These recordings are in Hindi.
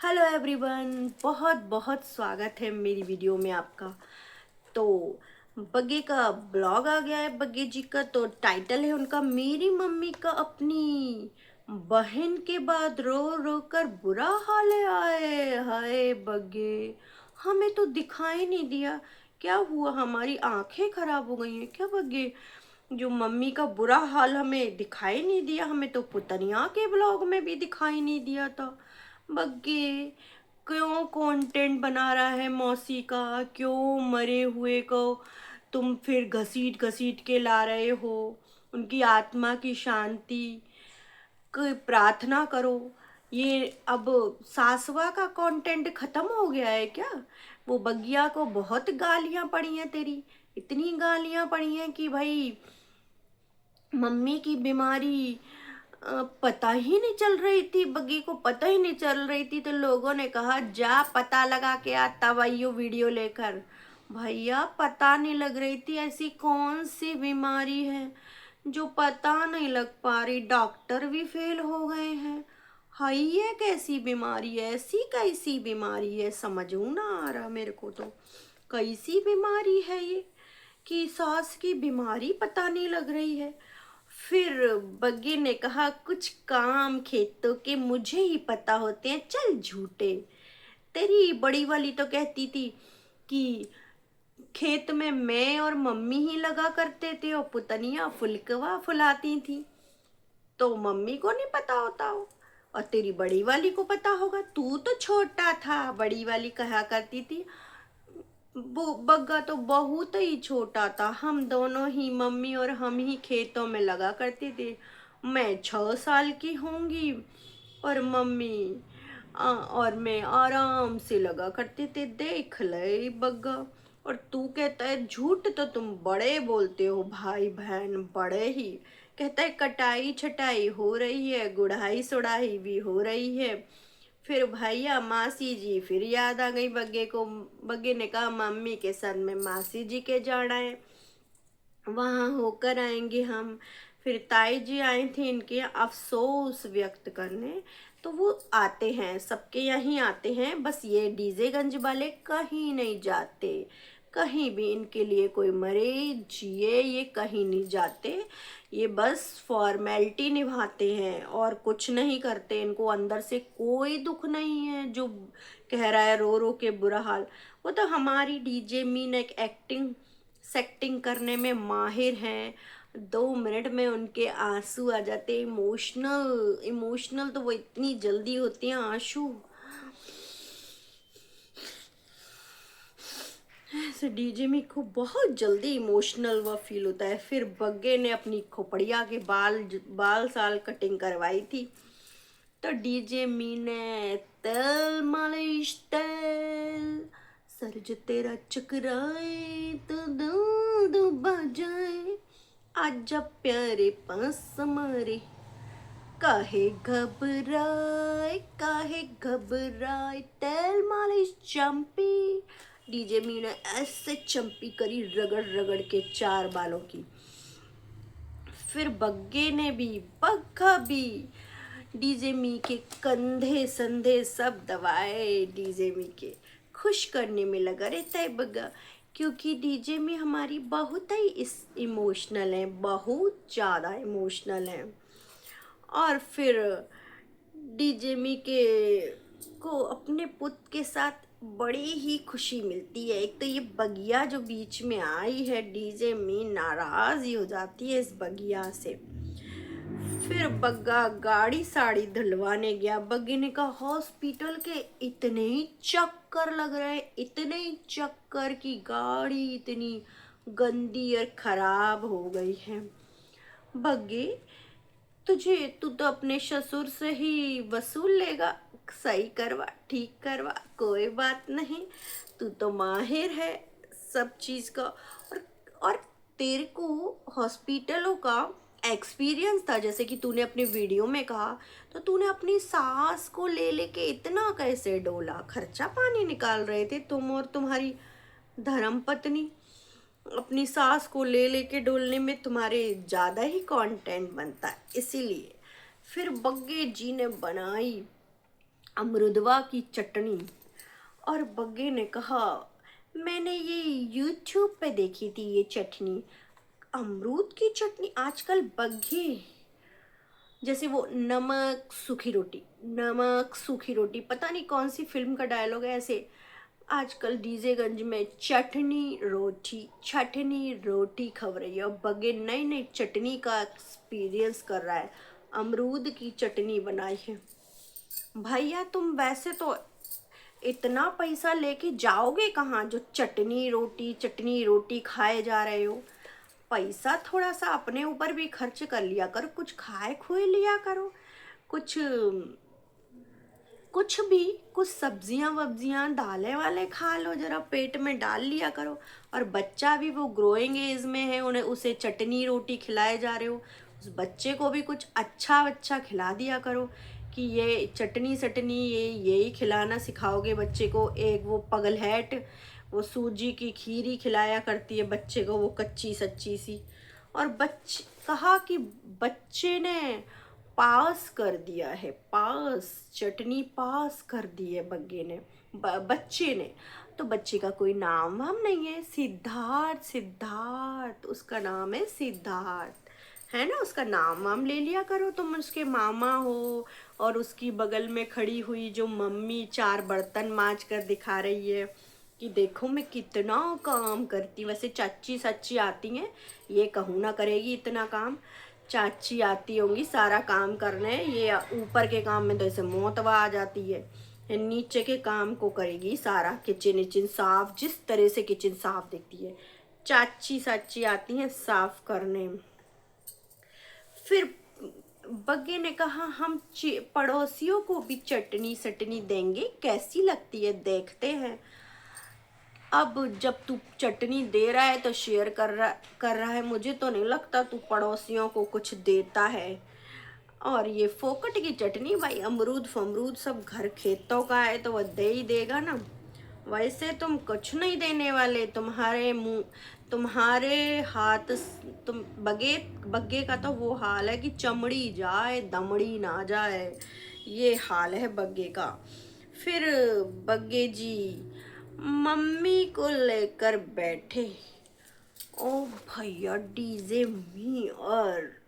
हेलो एवरीवन, बहुत बहुत स्वागत है मेरी वीडियो में आपका। तो बग्गे का ब्लॉग आ गया है। बग्गे जी का तो टाइटल है उनका, मेरी मम्मी का अपनी बहन के बाद रो रो कर बुरा हाल है। आए हाय बग्गे, हमें तो दिखाई नहीं दिया। क्या हुआ, हमारी आंखें खराब हो गई हैं क्या बग्गे? जो मम्मी का बुरा हाल हमें दिखाई नहीं दिया, हमें तो पुतनिया के ब्लॉग में भी दिखाई नहीं दिया था। बग्गे क्यों कंटेंट बना रहा है मौसी का? क्यों मरे हुए को तुम फिर घसीट घसीट के ला रहे हो? उनकी आत्मा की शांति की प्रार्थना करो। ये अब सासवा का कंटेंट खत्म हो गया है क्या? वो बगिया को बहुत गालियां पड़ी हैं तेरी, इतनी गालियां पड़ी हैं कि भाई मम्मी की बीमारी पता ही नहीं चल रही थी। बग्गी को पता ही नहीं चल रही थी, तो लोगों ने कहा जा पता लगा के आ, तब आइयो वीडियो लेकर। भैया पता नहीं लग रही थी, ऐसी कौन सी बीमारी है जो पता नहीं लग पा रही? डॉक्टर भी फेल हो गए हैं। हाय ये कैसी बीमारी है, ऐसी कैसी बीमारी है, समझू ना आ रहा मेरे को तो। कैसी बीमारी है ये कि सांस की बीमारी पता नहीं लग रही है? फिर बग्गी ने कहा कुछ काम खेतों के मुझे ही पता होते हैं, चल झूठे। तेरी बड़ी वाली तो कहती थी कि खेत में मैं और मम्मी ही लगा करते थे और पुतनिया फुलकवा फुलाती थी, तो मम्मी को नहीं पता होता हो और तेरी बड़ी वाली को पता होगा। तू तो छोटा था, बड़ी वाली कहा करती थी। वो बग्गा तो बहुत ही छोटा था, हम दोनों ही मम्मी और हम ही खेतों में लगा करते थे। मैं 6 साल की होंगी और मम्मी और मैं आराम से लगा करते थे। देख ले बग्गा। और तू कहता है झूठ, तो तुम बड़े बोलते हो, भाई बहन बड़े ही। कहता है कटाई छटाई हो रही है, गुड़ाई सुड़ाई भी हो रही है। फिर भैया मासी जी फिर याद आ गई बग्गे को। बग्गे ने कहा मम्मी के साथ में मासी जी के जाना है, वहाँ होकर आएंगे हम। फिर ताई जी आई थी इनके अफसोस व्यक्त करने, तो वो आते हैं, सबके यहीं आते हैं, बस ये डीजेगंज वाले कहीं नहीं जाते। कहीं भी इनके लिए कोई मरे जिए ये कहीं नहीं जाते। ये बस फॉर्मेलिटी निभाते हैं और कुछ नहीं करते। इनको अंदर से कोई दुख नहीं है जो कह रहा है रो रो के बुरा हाल। वो तो हमारी डीजे मीन एक एक्टिंग सेक्टिंग करने में माहिर हैं। 2 मिनट में उनके आंसू आ जाते। इमोशनल इमोशनल तो वो इतनी जल्दी होती हैं आंसू। ऐसे डीजे में को बहुत जल्दी इमोशनल व फील होता है। फिर बग्गे ने अपनी खोपड़िया के बाल बाल साल कटिंग करवाई थी, तो डीजे मी ने तेल मालिश तेल, सर जो तेरा चकराए तो दूध बजाए, आज जब प्यारे पास हमारे, काहे घबराए, तेल मालिश चंपी। डीजे मी ने ऐसे चंपी करी रगड़ रगड़ के 4 बालों की। फिर बग्गे ने भी, बग्गा भी डीजे मी के कंधे संधे सब दबाए। डीजे मी के खुश करने में लगा रहता है बग्गा, क्योंकि डीजे मी हमारी बहुत ही इस इमोशनल है, बहुत ज़्यादा इमोशनल है। और फिर डीजे मी के को अपने पुत के साथ बड़ी ही खुशी मिलती है। एक तो ये बगिया जो बीच में आई है, डीजे मी नाराज ही हो जाती है इस बगिया से। फिर बग्गा गाड़ी साड़ी धुलवाने गया। बग्गी ने कहा हॉस्पिटल के इतने ही चक्कर लग रहे हैं, इतने ही चक्कर की गाड़ी इतनी गंदी और खराब हो गई है। बग्गे तू तो अपने ससुर से ही वसूल लेगा, सही करवा ठीक करवा, कोई बात नहीं, तू तो माहिर है सब चीज़ का। और तेरे को हॉस्पिटलों का एक्सपीरियंस था, जैसे कि तूने अपनी वीडियो में कहा, तो तूने अपनी सास को ले लेके इतना कैसे डोला? खर्चा पानी निकाल रहे थे तुम और तुम्हारी धर्मपत्नी। अपनी सास को ले लेके डोलने में तुम्हारे ज़्यादा ही कंटेंट बनता है, इसीलिए। फिर बग्गे जी ने बनाई अमरुदवा की चटनी। और बग्गे ने कहा, मैंने ये यूट्यूब पे देखी थी ये चटनी, अमरूद की चटनी। आजकल बग्गे जैसे वो नमक सूखी रोटी, नमक सूखी रोटी, पता नहीं कौन सी फिल्म का डायलॉग है ऐसे। आजकल डीजेगंज में चटनी रोटी खब रही है, और बग्गे नई नई चटनी का एक्सपीरियंस कर रहा है। अमरूद की चटनी बनाई है। भैया तुम वैसे तो इतना पैसा लेके जाओगे कहाँ जो चटनी रोटी खाए जा रहे हो। पैसा थोड़ा सा अपने ऊपर भी खर्च कर लिया करो, कुछ खाए खुए लिया करो, कुछ कुछ भी, कुछ सब्जियां वब्जियां दालें वाले खा लो, जरा पेट में डाल लिया करो। और बच्चा भी वो ग्रोइंग एज में है, उन्हें उसे चटनी रोटी खिलाए जा रहे हो, उस बच्चे को भी कुछ अच्छा खिला दिया करो कि ये चटनी सटनी यही खिलाना सिखाओगे बच्चे को। एक वो पगलहैट वो सूजी की खीरी खिलाया करती है बच्चे को, वो कच्ची सच्ची सी। और बच्चे कहा कि बच्चे ने पास कर दिया है, पास चटनी पास कर दी है बग्गे ने, बच्चे ने। तो बच्चे का कोई नाम वाम नहीं है, सिद्धार्थ, सिद्धार्थ उसका नाम है, सिद्धार्थ है ना। उसका नाम वाम ले लिया करो, तुम उसके मामा हो। और उसकी बगल में खड़ी हुई जो मम्मी 4 बर्तन मांज कर दिखा रही है कि देखो मैं कितना काम करती। वैसे चाची सच्ची आती हैं, ये कहूँ ना करेगी इतना काम। चाची आती होंगी सारा काम करने, ये ऊपर के काम में तो ऐसे मौतवा आ जाती है, ये नीचे के काम को करेगी सारा। किचन विचन साफ, जिस तरह से किचन साफ दिखती है, चाची साची आती हैं साफ करने। फिर बग्गे ने कहा, हम पड़ोसियों को भी चटनी सटनी देंगे, कैसी लगती है देखते हैं। अब जब तू चटनी दे रहा है तो शेयर कर रहा है, मुझे तो नहीं लगता तू पड़ोसियों को कुछ देता है। और ये फोकट की चटनी भाई, अमरूद फमरूद सब घर खेतों का है तो वह दे ही देगा ना। वैसे तुम कुछ नहीं देने वाले, तुम्हारे मुंह तुम्हारे हाथ, तुम बग्गे बग्गे का तो वो हाल है कि चमड़ी जाए दमड़ी ना जाए, ये हाल है बग्गे का। फिर बग्गे जी मम्मी को लेकर बैठे। ओ भैया डीजे मी, और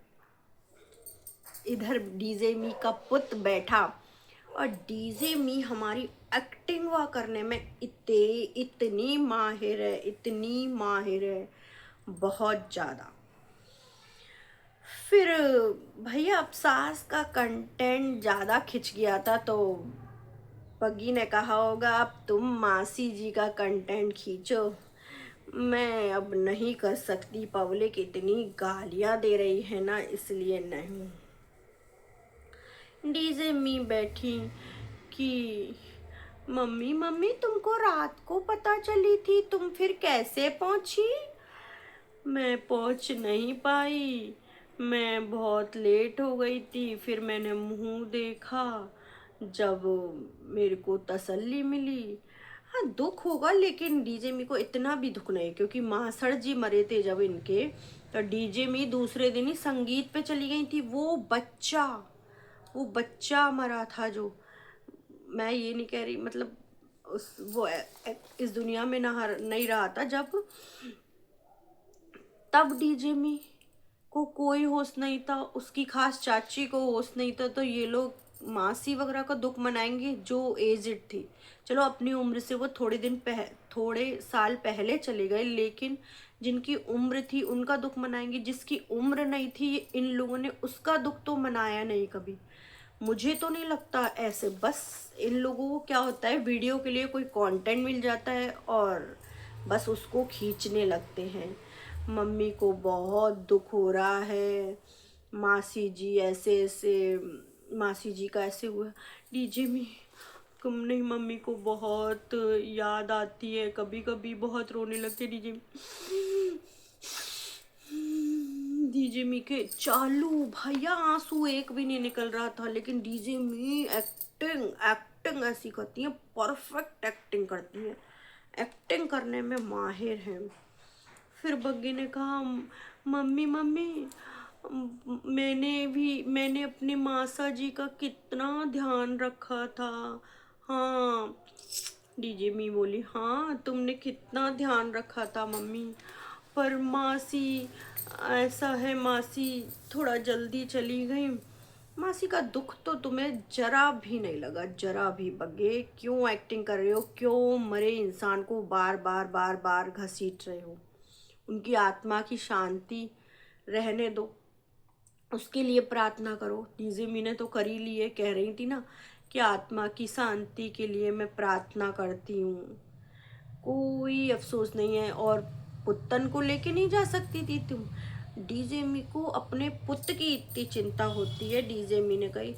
इधर डीजे मी का पुत बैठा। और डीजे मी हमारी एक्टिंग वा करने में इतनी माहिर है, इतनी माहिर है, बहुत ज़्यादा। फिर भैया अब सास का कंटेंट ज़्यादा खिंच गया था, तो पग्गी ने कहा होगा अब तुम मासी जी का कंटेंट खींचो, मैं अब नहीं कर सकती, पब्लिक इतनी गालियां दे रही है ना, इसलिए नहीं। डीजे मी बैठी कि मम्मी मम्मी तुमको रात को पता चली थी, तुम फिर कैसे पहुंची। मैं पहुंच नहीं पाई, मैं बहुत लेट हो गई थी, फिर मैंने मुंह देखा जब मेरे को तसल्ली मिली। हाँ दुख होगा, लेकिन डीजे मी को इतना भी दुख नहीं, क्योंकि मासड़ जी मरे थे जब इनके, तो डीजे मी दूसरे दिन ही संगीत पे चली गई थी। वो बच्चा मरा था, जो मैं ये नहीं कह रही, मतलब उस वो इस दुनिया में ना नहीं रहा था जब, तब डीजे मी को कोई होश नहीं था, उसकी खास चाची को होश नहीं था। तो ये लोग मासी वगैरह का दुख मनाएंगे जो एजिड थी। चलो अपनी उम्र से वो थोड़े साल पहले चले गए, लेकिन जिनकी उम्र थी उनका दुख मनाएंगे, जिसकी उम्र नहीं थी इन लोगों ने उसका दुख तो मनाया नहीं कभी। मुझे तो नहीं लगता ऐसे, बस इन लोगों को क्या होता है, वीडियो के लिए कोई कंटेंट मिल जाता है और बस उसको खींचने लगते हैं। मम्मी को बहुत दुख हो रहा है, मासी जी ऐसे ऐसे, मासी जी का ऐसे हुआ। डीजे में तुम नहीं, मम्मी को बहुत याद आती है, कभी कभी बहुत रोने लगते डीजे में। डीजे मी के चालू भैया आंसू एक भी नहीं निकल रहा था, लेकिन डीजे मी एक्टिंग एक्टिंग ऐसी करती है, परफेक्ट एक्टिंग करती है, एक्टिंग करने में माहिर है। फिर बग्गी ने कहा, मम्मी मम्मी मैंने अपने मासा जी का कितना ध्यान रखा था। हाँ, डीजे मी बोली, हाँ तुमने कितना ध्यान रखा था मम्मी, पर मासी, ऐसा है मासी, थोड़ा जल्दी चली गई। मासी का दुख तो तुम्हें जरा भी नहीं लगा, जरा भी। बग्गे क्यों एक्टिंग कर रहे हो, क्यों मरे इंसान को बार बार बार बार घसीट रहे हो। उनकी आत्मा की शांति रहने दो, उसके लिए प्रार्थना करो। डीजे मी ने तो कर ही ली है, कह रही थी ना कि आत्मा की शांति के लिए मैं प्रार्थना करती हूँ। कोई अफसोस नहीं है। और पुत्तन को लेके नहीं जा सकती थी तुम। डीजे मी को अपने पुत्र की इतनी चिंता होती है। डीजे मी ने कही,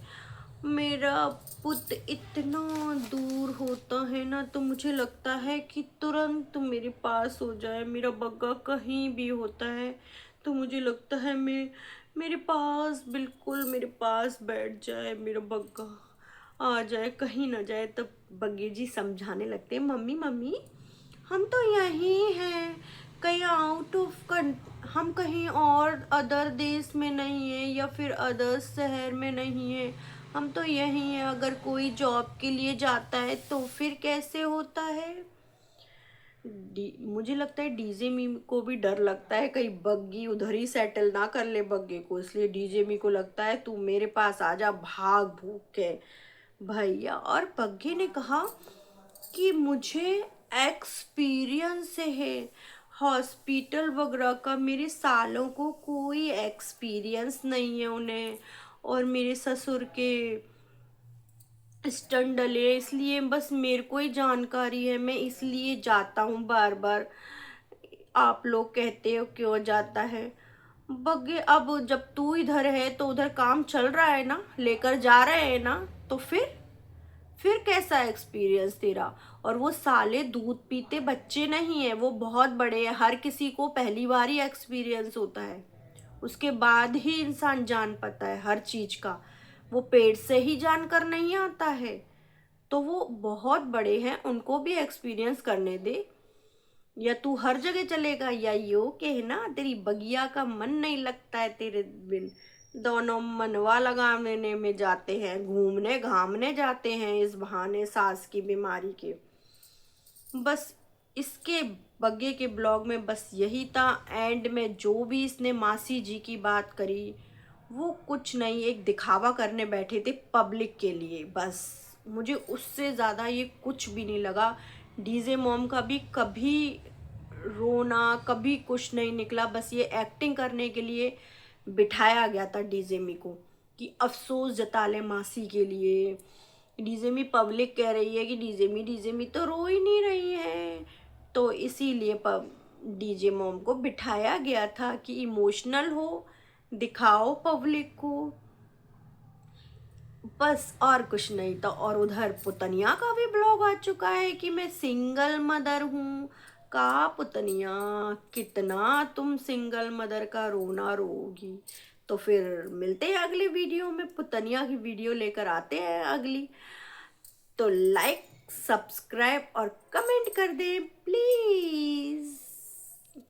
मेरा पुत्र इतना दूर होता है ना, तो मुझे लगता है कि तुरंत मेरे पास हो जाए। मेरा बग्गा कहीं भी होता है तो मुझे लगता है मैं मेरे पास, बिल्कुल मेरे पास बैठ जाए, मेरा बग्गा आ जाए, कहीं ना जाए। तब बग्गे जी समझाने लगते हैं, मम्मी मम्मी हम तो यहीं हैं, कहीं आउट ऑफ, हम कहीं और अदर देश में नहीं है या फिर अदर शहर में नहीं है, हम तो यहीं हैं। अगर कोई जॉब के लिए जाता है तो फिर कैसे होता है। मुझे लगता है डीजे मी को भी डर लगता है कहीं बग्गी उधर ही सेटल ना कर ले बग्गे को, इसलिए डीजे मी को लगता है तू मेरे पास आ जा, भाग भूग के भैया। और बग्गे ने कहा कि मुझे एक्सपीरियंस है हॉस्पिटल वगैरह का, मेरे सालों को कोई एक्सपीरियंस नहीं है उन्हें, और मेरे ससुर के स्टंट डले, इसलिए बस मेरे को ही जानकारी है, मैं इसलिए जाता हूँ बार बार। आप लोग कहते हो क्यों जाता है। बग्गे, अब जब तू इधर है तो उधर काम चल रहा है ना, लेकर जा रहे हैं ना, तो फिर कैसा एक्सपीरियंस तेरा। और वो साले दूध पीते बच्चे नहीं है, वो बहुत बड़े हैं। हर किसी को पहली बार ही एक्सपीरियंस होता है, उसके बाद ही इंसान जान पाता है हर चीज का। वो पेट से ही जानकर नहीं आता है, तो वो बहुत बड़े हैं, उनको भी एक्सपीरियंस करने दे। या तू हर जगह चलेगा, या यो कहना तेरी बगिया का मन नहीं लगता है तेरे बिन। दोनों मनवा लगाने में जाते हैं, घूमने घामने जाते हैं इस बहाने सास की बीमारी के। बस इसके बग्गे के ब्लॉग में बस यही था। एंड में जो भी इसने मासी जी की बात करी वो कुछ नहीं, एक दिखावा करने बैठे थे पब्लिक के लिए बस। मुझे उससे ज़्यादा ये कुछ भी नहीं लगा। डीजे मॉम का भी कभी रोना कभी कुछ नहीं निकला, बस ये एक्टिंग करने के लिए बिठाया गया था डीजे मी को कि अफसोस जता ले मासी के लिए। डीजे मी पब्लिक कह रही है कि डीजे मी तो रो ही नहीं रही है, तो इसीलिए डीजे मॉम को बिठाया गया था कि इमोशनल हो, दिखाओ पब्लिक को, बस और कुछ नहीं था। और उधर पुतनिया का भी ब्लॉग आ चुका है कि मैं सिंगल मदर हूँ। का पुतनिया, कितना तुम सिंगल मदर का रोना रोगी। तो फिर मिलते हैं अगले वीडियो में, पुतनिया की वीडियो लेकर आते हैं अगली। तो लाइक, सब्सक्राइब और कमेंट कर दें प्लीज।